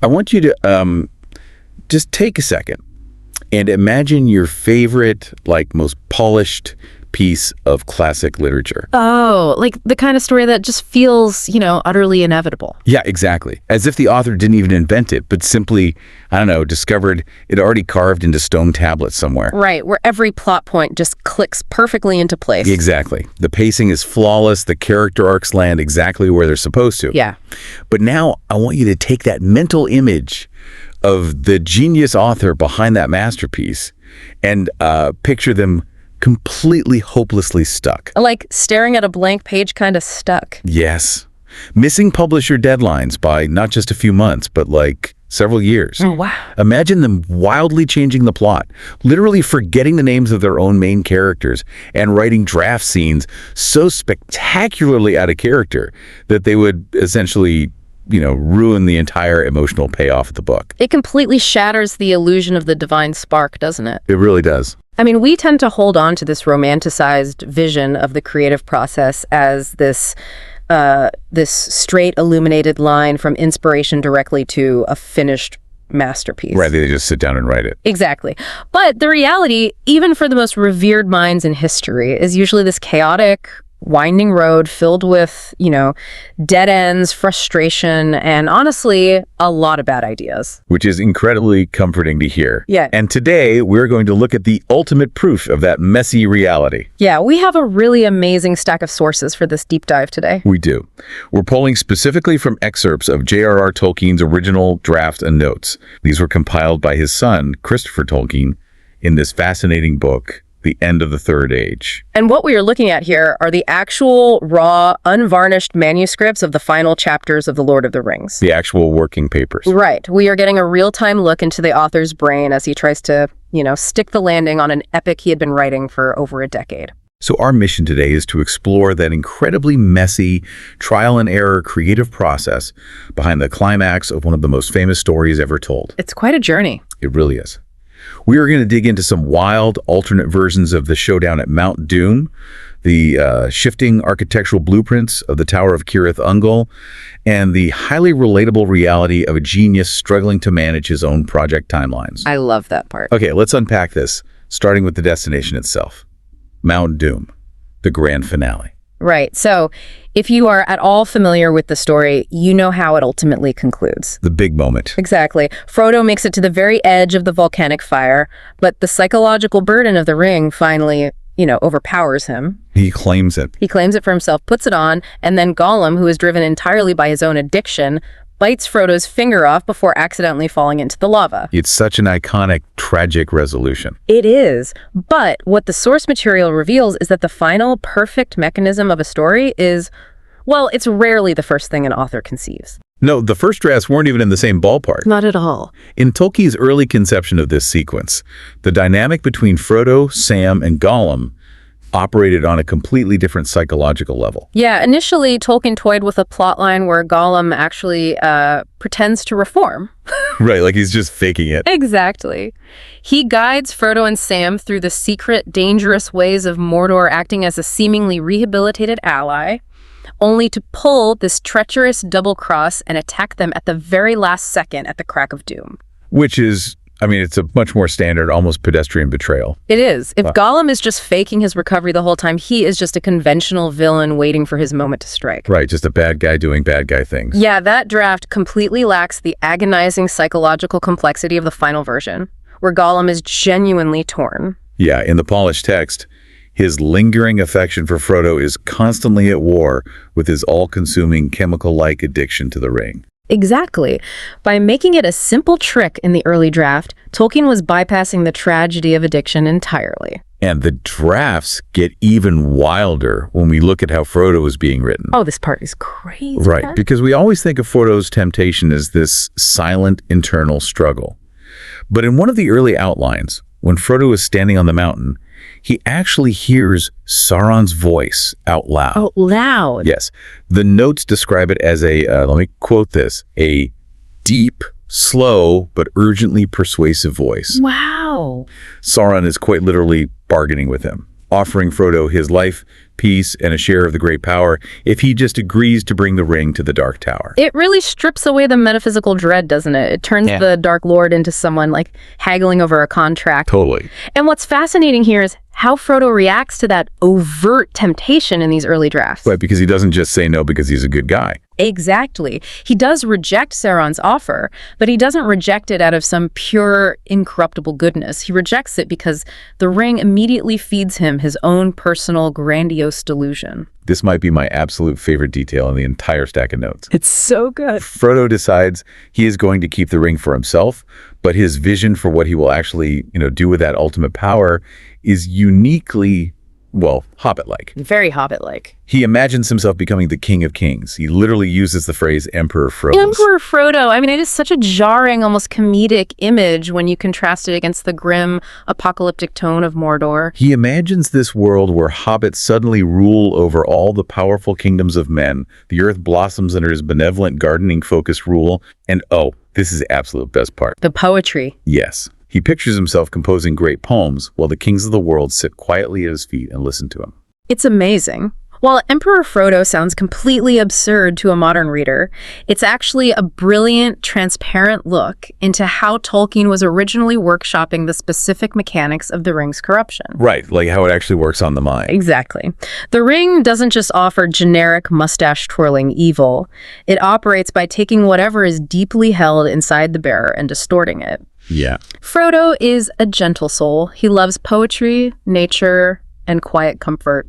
I want you to just take a second and imagine your favorite, like, most polished piece of classic literature. Oh, like the kind of story that just feels, utterly inevitable. Yeah, exactly. As if the author didn't even invent it, but simply, I don't know, discovered it already carved into stone tablets somewhere. Right, where every plot point just clicks perfectly into place. Exactly. The pacing is flawless. The character arcs land exactly where they're supposed to. Yeah. But now I want you to take that mental image of the genius author behind that masterpiece and picture them completely hopelessly stuck. Like staring at a blank page, kind of stuck. Yes. Missing publisher deadlines by not just a few months, but like several years. Oh, wow. Imagine them wildly changing the plot, literally forgetting the names of their own main characters and writing draft scenes so spectacularly out of character that they would essentially, ruin the entire emotional payoff of the book. It completely shatters the illusion of the divine spark, doesn't it? It really does. I mean, we tend to hold on to this romanticized vision of the creative process as this straight illuminated line from inspiration directly to a finished masterpiece. Right, they just sit down and write it. Exactly. But the reality, even for the most revered minds in history, is usually this chaotic, winding road filled with, dead ends, frustration, and honestly, a lot of bad ideas. Which is incredibly comforting to hear. Yeah. And today, we're going to look at the ultimate proof of that messy reality. Yeah, we have a really amazing stack of sources for this deep dive today. We do. We're pulling specifically from excerpts of J R R Tolkien's original draft and notes. These were compiled by his son, Christopher Tolkien, in this fascinating book, The End of the Third Age. And what we are looking at here are the actual, raw, unvarnished manuscripts of the final chapters of The Lord of the Rings. The actual working papers. Right. We are getting a real-time look into the author's brain as he tries to, stick the landing on an epic he had been writing for over a decade. So our mission today is to explore that incredibly messy, trial and error creative process behind the climax of one of the most famous stories ever told. It's quite a journey. It really is. We are going to dig into some wild, alternate versions of the showdown at Mount Doom, the shifting architectural blueprints of the Tower of Cirith Ungol, and the highly relatable reality of a genius struggling to manage his own project timelines. I love that part. Okay, let's unpack this, starting with the destination itself. Mount Doom, the grand finale. Right. So if you are at all familiar with the story, you know how it ultimately concludes. The big moment. Exactly. Frodo makes it to the very edge of the volcanic fire, but the psychological burden of the ring finally, overpowers him. He claims it. He claims it for himself, puts it on, and then Gollum, who is driven entirely by his own addiction, bites Frodo's finger off before accidentally falling into the lava. It's such an iconic, tragic resolution. It is. But what the source material reveals is that the final perfect mechanism of a story is, well, it's rarely the first thing an author conceives. No, the first drafts weren't even in the same ballpark. Not at all. In Tolkien's early conception of this sequence, the dynamic between Frodo, Sam, and Gollum operated on a completely different psychological level. Yeah, initially Tolkien toyed with a plotline where Gollum actually pretends to reform. Right, like he's just faking it. Exactly. He guides Frodo and Sam through the secret, dangerous ways of Mordor, acting as a seemingly rehabilitated ally, only to pull this treacherous double cross and attack them at the very last second at the crack of doom. Which is, it's a much more standard, almost pedestrian betrayal. It is. If Gollum is just faking his recovery the whole time, he is just a conventional villain waiting for his moment to strike. Right, just a bad guy doing bad guy things. Yeah, that draft completely lacks the agonizing psychological complexity of the final version, where Gollum is genuinely torn. Yeah, in the polished text, his lingering affection for Frodo is constantly at war with his all-consuming chemical-like addiction to the ring. Exactly. By making it a simple trick in the early draft, Tolkien was bypassing the tragedy of addiction entirely. And the drafts get even wilder when we look at how Frodo is being written. Oh, this part is crazy. Right, because we always think of Frodo's temptation as this silent internal struggle. But in one of the early outlines, when Frodo is standing on the mountain, he actually hears Sauron's voice out loud. Out loud? Yes. The notes describe it as let me quote this, a deep, slow, but urgently persuasive voice. Wow. Sauron is quite literally bargaining with him, offering Frodo his life peace, and a share of the great power if he just agrees to bring the ring to the Dark Tower. It really strips away the metaphysical dread, doesn't it? It turns the Dark Lord into someone like haggling over a contract. Totally. And what's fascinating here is how Frodo reacts to that overt temptation in these early drafts. Right, because he doesn't just say no because he's a good guy. Exactly. He does reject Sauron's offer, but he doesn't reject it out of some pure, incorruptible goodness. He rejects it because the ring immediately feeds him his own personal, grandiose delusion. This might be my absolute favorite detail in the entire stack of notes. It's so good. Frodo decides he is going to keep the ring for himself, but his vision for what he will actually, do with that ultimate power is uniquely, Hobbit-like. Very Hobbit-like. He imagines himself becoming the King of Kings. He literally uses the phrase Emperor Frodo. Emperor Frodo. I mean, it is such a jarring, almost comedic image when you contrast it against the grim, apocalyptic tone of Mordor. He imagines this world where hobbits suddenly rule over all the powerful kingdoms of men. The earth blossoms under his benevolent, gardening-focused rule. And this is the absolute best part. The poetry. Yes. He pictures himself composing great poems while the kings of the world sit quietly at his feet and listen to him. It's amazing. While Emperor Frodo sounds completely absurd to a modern reader, it's actually a brilliant, transparent look into how Tolkien was originally workshopping the specific mechanics of the ring's corruption. Right, like how it actually works on the mind. Exactly. The ring doesn't just offer generic mustache-twirling evil. It operates by taking whatever is deeply held inside the bearer and distorting it. Yeah. Frodo is a gentle soul. He loves poetry, nature, and quiet comfort.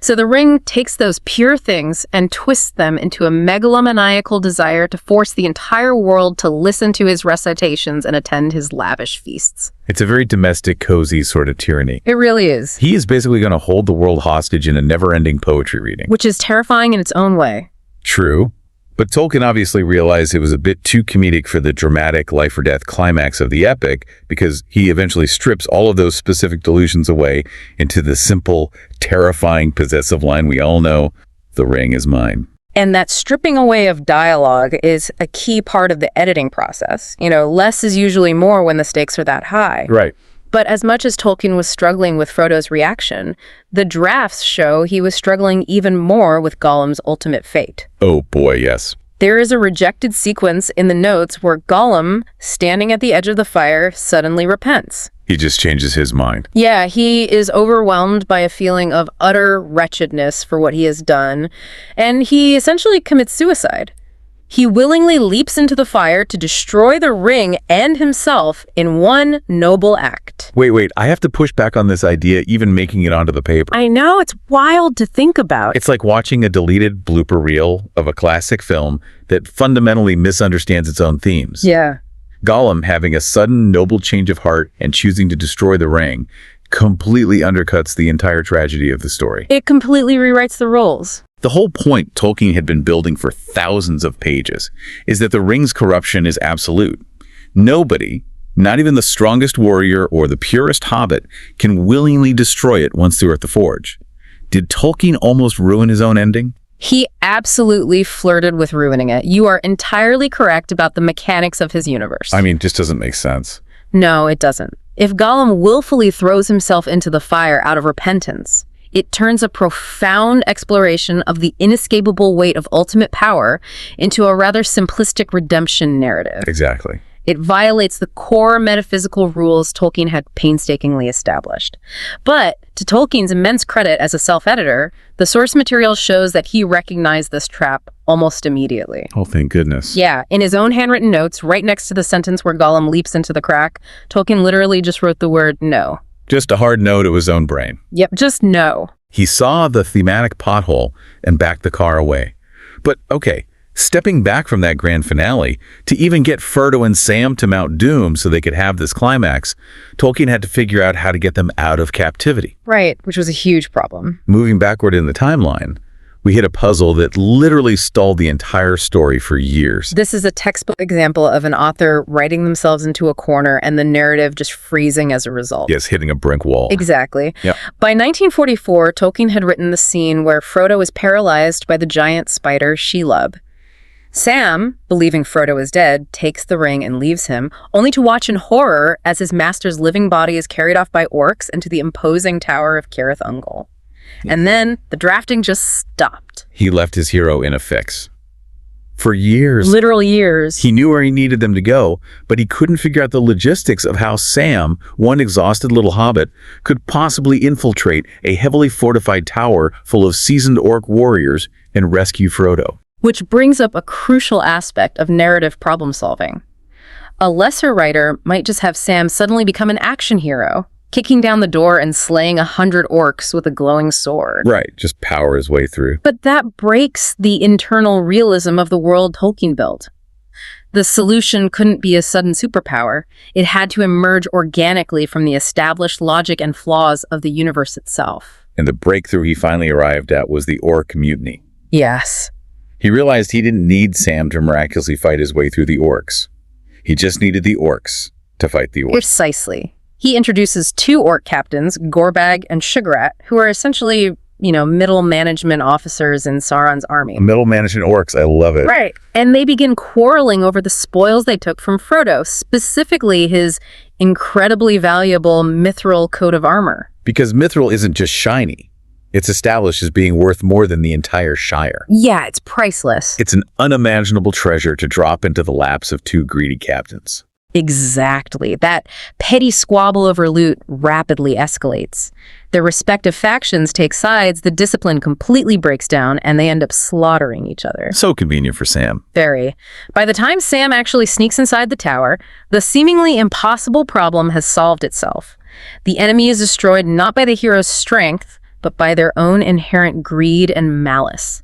So the ring takes those pure things and twists them into a megalomaniacal desire to force the entire world to listen to his recitations and attend his lavish feasts. It's a very domestic, cozy sort of tyranny. It really is. He is basically going to hold the world hostage in a never-ending poetry reading. Which is terrifying in its own way. True. But Tolkien obviously realized it was a bit too comedic for the dramatic life-or-death climax of the epic, because he eventually strips all of those specific delusions away into the simple, terrifying, possessive line we all know, "The ring is mine." And that stripping away of dialogue is a key part of the editing process. Less is usually more when the stakes are that high. Right. But as much as Tolkien was struggling with Frodo's reaction, the drafts show he was struggling even more with Gollum's ultimate fate. Oh boy, yes. There is a rejected sequence in the notes where Gollum, standing at the edge of the fire, suddenly repents. He just changes his mind. Yeah, he is overwhelmed by a feeling of utter wretchedness for what he has done, and he essentially commits suicide. He willingly leaps into the fire to destroy the ring and himself in one noble act. Wait, I have to push back on this idea, even making it onto the paper. I know, it's wild to think about. It's like watching a deleted blooper reel of a classic film that fundamentally misunderstands its own themes. Yeah. Gollum having a sudden noble change of heart and choosing to destroy the ring completely undercuts the entire tragedy of the story. It completely rewrites the roles. The whole point Tolkien had been building for thousands of pages is that the ring's corruption is absolute. Nobody, not even the strongest warrior or the purest hobbit, can willingly destroy it once they're at the forge. Did Tolkien almost ruin his own ending? He absolutely flirted with ruining it. You are entirely correct about the mechanics of his universe. I mean, it just doesn't make sense. No, it doesn't. If Gollum willfully throws himself into the fire out of repentance, it turns a profound exploration of the inescapable weight of ultimate power into a rather simplistic redemption narrative. Exactly. It violates the core metaphysical rules Tolkien had painstakingly established. But to Tolkien's immense credit as a self-editor, the source material shows that he recognized this trap almost immediately. Oh, thank goodness. Yeah, in his own handwritten notes, right next to the sentence where Gollum leaps into the crack, Tolkien literally just wrote the word no. Just a hard no to his own brain. Yep, just no. He saw the thematic pothole and backed the car away. But okay, stepping back from that grand finale, to even get Frodo and Sam to Mount Doom so they could have this climax, Tolkien had to figure out how to get them out of captivity. Right, which was a huge problem. Moving backward in the timeline, we hit a puzzle that literally stalled the entire story for years. This is a textbook example of an author writing themselves into a corner and the narrative just freezing as a result. Yes, hitting a brick wall. Exactly. Yep. By 1944, Tolkien had written the scene where Frodo is paralyzed by the giant spider Shelob. Sam, believing Frodo is dead, takes the ring and leaves him, only to watch in horror as his master's living body is carried off by orcs into the imposing tower of Cirith Ungol. And then the drafting just stopped. He left his hero in a fix. For years, Literal years. he knew where he needed them to go, but he couldn't figure out the logistics of how Sam, one exhausted little hobbit, could possibly infiltrate a heavily fortified tower full of seasoned orc warriors and rescue Frodo. Which brings up a crucial aspect of narrative problem solving. A lesser writer might just have Sam suddenly become an action hero, kicking down the door and slaying 100 orcs with a glowing sword. Right, just power his way through. But that breaks the internal realism of the world Tolkien built. The solution couldn't be a sudden superpower. It had to emerge organically from the established logic and flaws of the universe itself. And the breakthrough he finally arrived at was the orc mutiny. Yes. He realized he didn't need Sam to miraculously fight his way through the orcs. He just needed the orcs to fight the orcs. Precisely. He introduces 2 orc captains, Gorbag and Shugrat, who are essentially, middle management officers in Sauron's army. Middle management orcs, I love it. Right. And they begin quarreling over the spoils they took from Frodo, specifically his incredibly valuable mithril coat of armor. Because mithril isn't just shiny. It's established as being worth more than the entire Shire. Yeah, it's priceless. It's an unimaginable treasure to drop into the laps of 2 greedy captains. Exactly. That petty squabble over loot rapidly escalates. Their respective factions take sides, the discipline completely breaks down, and they end up slaughtering each other. So convenient for Sam. Very. By the time Sam actually sneaks inside the tower, the seemingly impossible problem has solved itself. The enemy is destroyed not by the hero's strength, but by their own inherent greed and malice.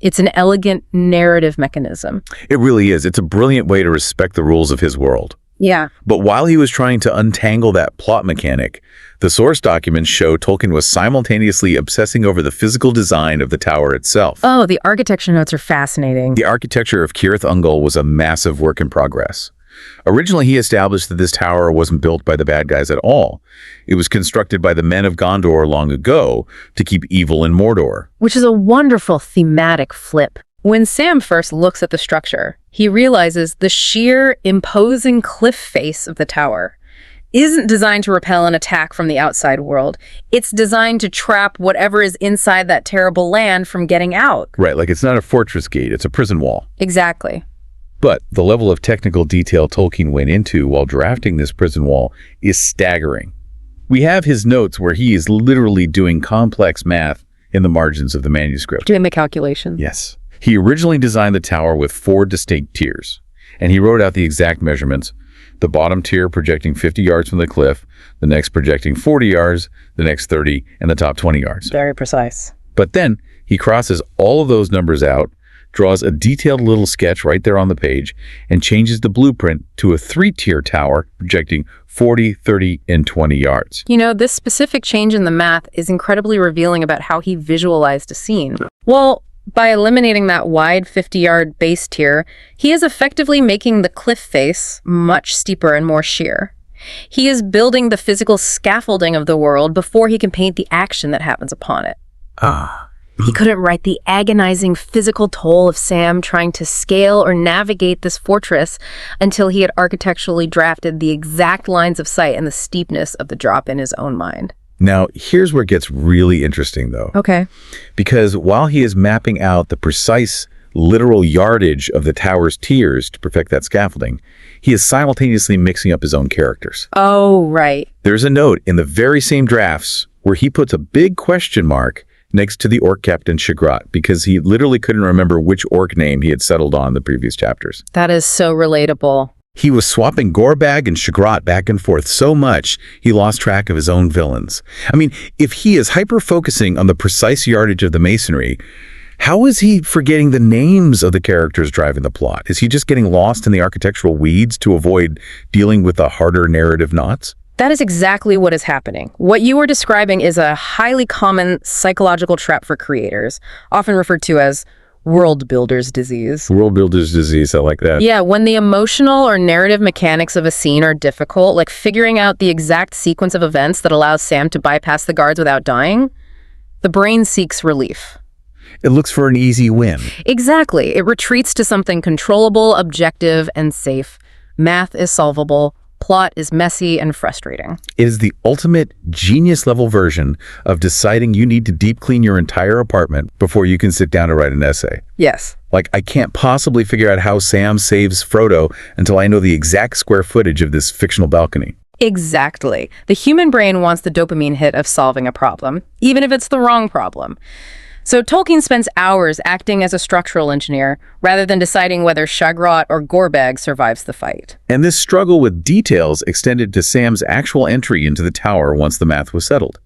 It's an elegant narrative mechanism. It really is. It's a brilliant way to respect the rules of his world. Yeah. But while he was trying to untangle that plot mechanic, the source documents show Tolkien was simultaneously obsessing over the physical design of the tower itself. Oh, the architecture notes are fascinating. The architecture of Cirith Ungol was a massive work in progress. Originally, he established that this tower wasn't built by the bad guys at all. It was constructed by the men of Gondor long ago to keep evil in Mordor. Which is a wonderful thematic flip. When Sam first looks at the structure, he realizes the sheer, imposing cliff face of the tower isn't designed to repel an attack from the outside world. It's designed to trap whatever is inside that terrible land from getting out. Right, like it's not a fortress gate, it's a prison wall. Exactly. But the level of technical detail Tolkien went into while drafting this prison wall is staggering. We have his notes where he is literally doing complex math in the margins of the manuscript. Doing the calculation. Yes. He originally designed the tower with 4 distinct tiers, and he wrote out the exact measurements. The bottom tier projecting 50 yards from the cliff, the next projecting 40 yards, the next 30, and the top 20 yards. Very precise. But then he crosses all of those numbers out, draws a detailed little sketch right there on the page, and changes the blueprint to a 3-tier tower projecting 40, 30, and 20 yards. This specific change in the math is incredibly revealing about how he visualized a scene. Well, by eliminating that wide 50-yard base tier, he is effectively making the cliff face much steeper and more sheer. He is building the physical scaffolding of the world before he can paint the action that happens upon it. He couldn't write the agonizing physical toll of Sam trying to scale or navigate this fortress until he had architecturally drafted the exact lines of sight and the steepness of the drop in his own mind. Now, here's where it gets really interesting, though. Okay. Because while he is mapping out the precise, literal yardage of the tower's tiers to perfect that scaffolding, he is simultaneously mixing up his own characters. Oh, right. There's a note in the very same drafts where he puts a big question mark next to the orc captain Shugrat because he literally couldn't remember which orc name he had settled on in the previous chapters. That is so relatable. He was swapping Gorbag and Shugrat back and forth so much, he lost track of his own villains. I mean, if he is hyper-focusing on the precise yardage of the masonry, how is he forgetting the names of the characters driving the plot? Is he just getting lost in the architectural weeds to avoid dealing with the harder narrative knots? That is exactly what is happening. What you are describing is a highly common psychological trap for creators, often referred to as world builder's disease. World builder's disease, I like that. Yeah, when the emotional or narrative mechanics of a scene are difficult, like figuring out the exact sequence of events that allows Sam to bypass the guards without dying, the brain seeks relief. It looks for an easy win. Exactly. It retreats to something controllable, objective, and safe. Math is solvable. plot is messy and frustrating. It is the ultimate genius-level version of deciding you need to deep clean your entire apartment before you can sit down to write an essay. Yes. Like, I can't possibly figure out how Sam saves Frodo until I know the exact square footage of this fictional balcony. Exactly. The human brain wants the dopamine hit of solving a problem, even if it's the wrong problem. So Tolkien spends hours acting as a structural engineer rather than deciding whether Shagrot or Gorbag survives the fight. And this struggle with details extended to Sam's actual entry into the tower once the math was settled.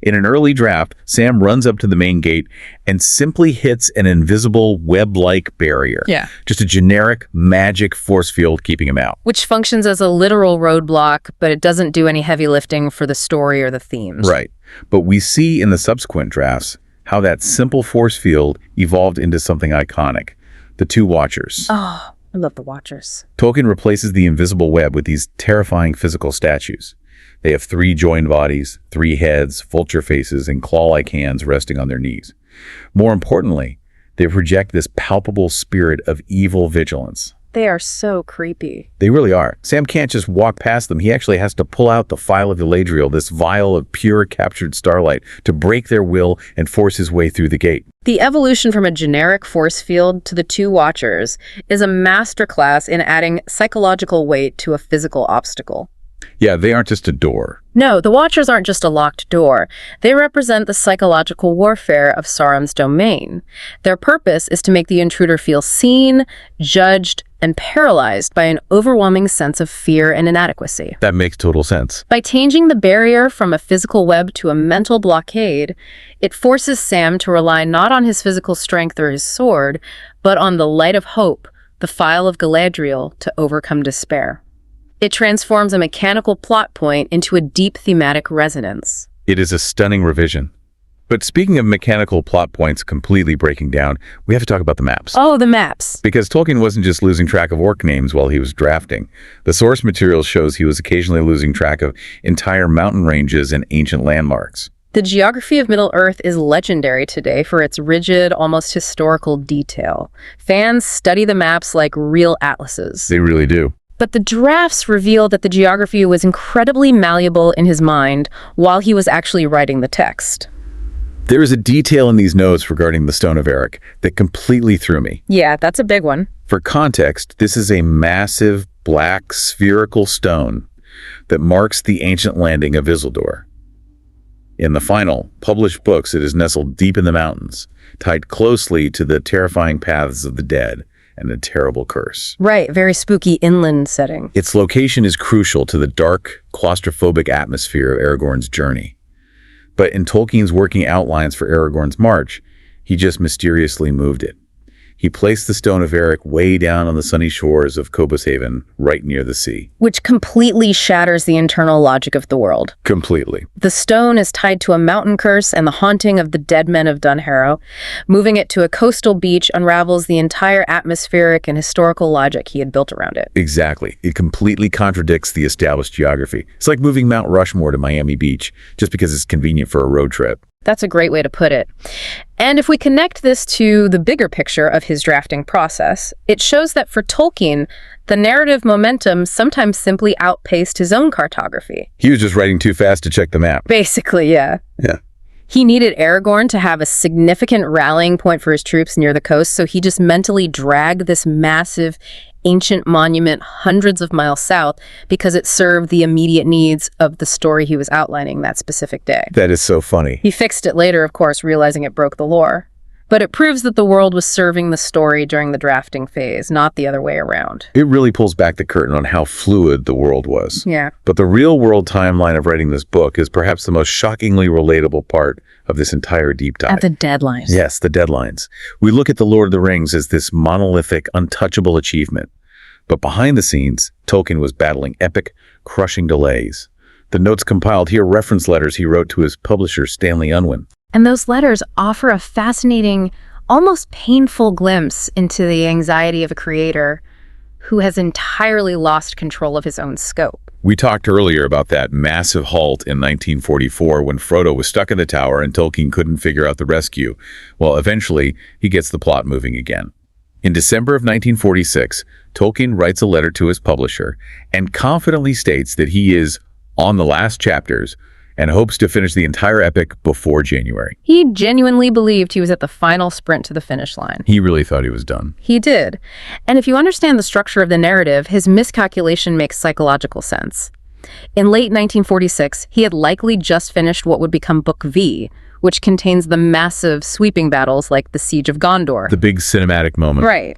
In an early draft, Sam runs up to the main gate and simply hits an invisible web-like barrier. Yeah. Just a generic magic force field keeping him out. Which functions as a literal roadblock, but it doesn't do any heavy lifting for the story or the themes. Right. But we see in the subsequent drafts how that simple force field evolved into something iconic. The two Watchers. Oh, I love the Watchers. Tolkien replaces the invisible web with these terrifying physical statues. They have 3 joined bodies, 3 heads, vulture faces, and claw-like hands resting on their knees. More importantly, they project this palpable spirit of evil vigilance. They are so creepy. They really are. Sam can't just walk past them. He actually has to pull out the Phial of Galadriel, this vial of pure captured starlight, to break their will and force his way through the gate. The evolution from a generic force field to the two Watchers is a masterclass in adding psychological weight to a physical obstacle. Yeah, they aren't just a door. No, the Watchers aren't just a locked door. They represent the psychological warfare of Sauron's domain. Their purpose is to make the intruder feel seen, judged, and paralyzed by an overwhelming sense of fear and inadequacy. That makes total sense. By changing the barrier from a physical web to a mental blockade, it forces Sam to rely not on his physical strength or his sword, but on the light of hope, the Phial of Galadriel, to overcome despair. It transforms a mechanical plot point into a deep thematic resonance. It is a stunning revision. But speaking of mechanical plot points completely breaking down, we have to talk about the maps. Oh, the maps. Because Tolkien wasn't just losing track of orc names while he was drafting. The source material shows he was occasionally losing track of entire mountain ranges and ancient landmarks. The geography of Middle-earth is legendary today for its rigid, almost historical detail. Fans study the maps like real atlases. They really do. But the drafts reveal that the geography was incredibly malleable in his mind while he was actually writing the text. There is a detail in these notes regarding the Stone of Eric that completely threw me. Yeah, that's a big one. For context, this is a massive, black, spherical stone that marks the ancient landing of Isildur. In the final, published books, it is nestled deep in the mountains, tied closely to the terrifying paths of the dead and a terrible curse. Right, very spooky inland setting. Its location is crucial to the dark, claustrophobic atmosphere of Aragorn's journey. But in Tolkien's working outlines for Aragorn's march, he just mysteriously moved it. He placed the Stone of Eric way down on the sunny shores of Cobos Haven, right near the sea. Which completely shatters the internal logic of the world. Completely. The stone is tied to a mountain curse and the haunting of the dead men of Dunharrow. Moving it to a coastal beach unravels the entire atmospheric and historical logic he had built around it. Exactly. It completely contradicts the established geography. It's like moving Mount Rushmore to Miami Beach, just because it's convenient for a road trip. That's a great way to put it. And if we connect this to the bigger picture of his drafting process, it shows that for Tolkien, the narrative momentum sometimes simply outpaced his own cartography. He was just writing too fast to check the map. Basically, yeah. Yeah. He needed Aragorn to have a significant rallying point for his troops near the coast, so he just mentally dragged this massive ancient monument hundreds of miles south because it served the immediate needs of the story he was outlining that specific day. That is so funny. He fixed it later, of course, realizing it broke the lore. But it proves that the world was serving the story during the drafting phase, not the other way around. It really pulls back the curtain on how fluid the world was. Yeah. But the real-world timeline of writing this book is perhaps the most shockingly relatable part of this entire deep dive. At the deadlines. Yes, the deadlines. We look at The Lord of the Rings as this monolithic, untouchable achievement. But behind the scenes, Tolkien was battling epic, crushing delays. The notes compiled here reference letters he wrote to his publisher, Stanley Unwin. And those letters offer a fascinating, almost painful glimpse into the anxiety of a creator who has entirely lost control of his own scope. We talked earlier about that massive halt in 1944 when Frodo was stuck in the tower and Tolkien couldn't figure out the rescue. Well, eventually, he gets the plot moving again. In December of 1946, Tolkien writes a letter to his publisher and confidently states that he is on the last chapters and hopes to finish the entire epic before January. He genuinely believed he was at the final sprint to the finish line. He really thought he was done. He did. And if you understand the structure of the narrative, his miscalculation makes psychological sense. In late 1946, he had likely just finished what would become Book V, which contains the massive sweeping battles like the Siege of Gondor. The big cinematic moment. Right.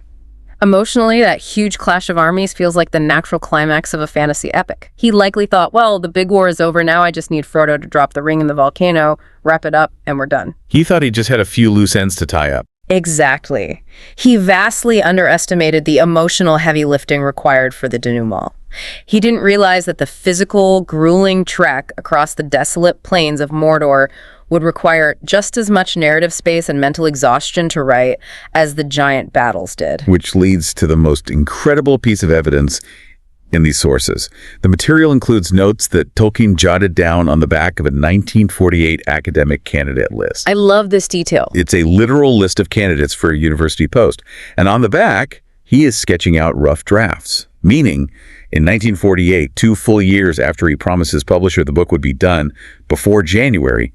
Emotionally, that huge clash of armies feels like the natural climax of a fantasy epic. He likely thought, well, the big war is over now, I just need Frodo to drop the ring in the volcano, wrap it up, and we're done. He thought he just had a few loose ends to tie up. Exactly. He vastly underestimated the emotional heavy lifting required for the denouement. He didn't realize that the physical, grueling trek across the desolate plains of Mordor would require just as much narrative space and mental exhaustion to write as the giant battles did. Which leads to the most incredible piece of evidence in these sources. The material includes notes that Tolkien jotted down on the back of a 1948 academic candidate list. I love this detail. It's a literal list of candidates for a university post. And on the back, he is sketching out rough drafts, meaning in 1948, 2 full years after he promised his publisher the book would be done before January,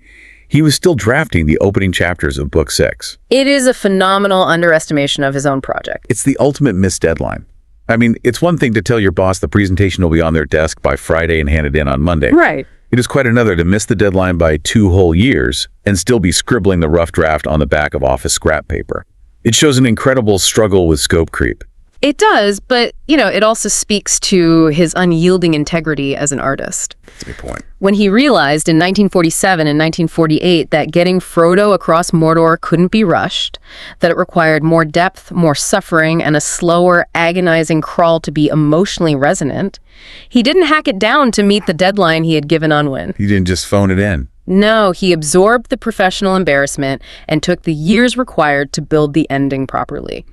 he was still drafting the opening chapters of Book 6. It is a phenomenal underestimation of his own project. It's the ultimate missed deadline. I mean, it's one thing to tell your boss the presentation will be on their desk by Friday and hand it in on Monday. Right. It is quite another to miss the deadline by 2 whole years and still be scribbling the rough draft on the back of office scrap paper. It shows an incredible struggle with scope creep. It does, but, it also speaks to his unyielding integrity as an artist. That's a good point. When he realized in 1947 and 1948 that getting Frodo across Mordor couldn't be rushed, that it required more depth, more suffering, and a slower, agonizing crawl to be emotionally resonant, he didn't hack it down to meet the deadline he had given Unwin. He didn't just phone it in. No, he absorbed the professional embarrassment and took the years required to build the ending properly.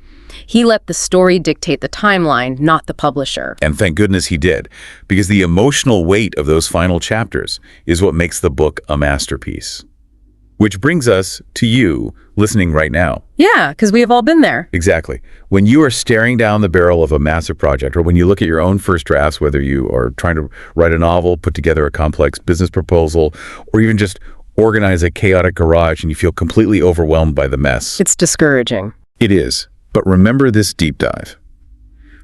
He let the story dictate the timeline, not the publisher. And thank goodness he did, because the emotional weight of those final chapters is what makes the book a masterpiece. Which brings us to you listening right now. Yeah, because we have all been there. Exactly. When you are staring down the barrel of a massive project, or when you look at your own first drafts, whether you are trying to write a novel, put together a complex business proposal, or even just organize a chaotic garage and you feel completely overwhelmed by the mess. It's discouraging. It is. But remember this deep dive.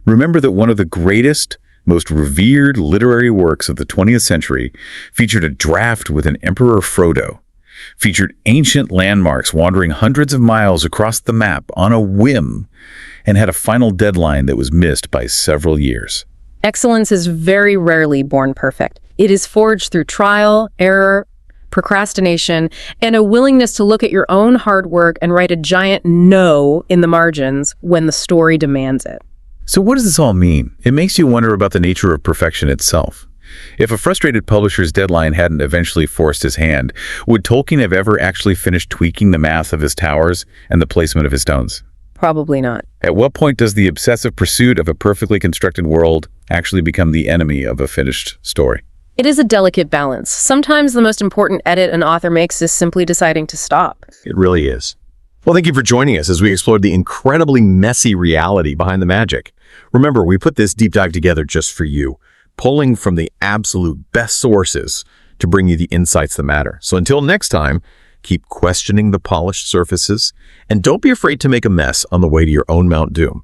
Remember that one of the greatest, most revered literary works of the 20th century featured a draft with an Emperor Frodo, featured ancient landmarks wandering hundreds of miles across the map on a whim, and had a final deadline that was missed by several years. Excellence is very rarely born perfect. It is forged through trial, error, procrastination, and a willingness to look at your own hard work and write a giant no in the margins when the story demands it. So what does this all mean? It makes you wonder about the nature of perfection itself. If a frustrated publisher's deadline hadn't eventually forced his hand, would Tolkien have ever actually finished tweaking the math of his towers and the placement of his stones? Probably not. At what point does the obsessive pursuit of a perfectly constructed world actually become the enemy of a finished story? It is a delicate balance. Sometimes the most important edit an author makes is simply deciding to stop. It really is. Well, thank you for joining us as we explored the incredibly messy reality behind the magic. Remember, we put this deep dive together just for you, pulling from the absolute best sources to bring you the insights that matter. So until next time, keep questioning the polished surfaces, and don't be afraid to make a mess on the way to your own Mount Doom.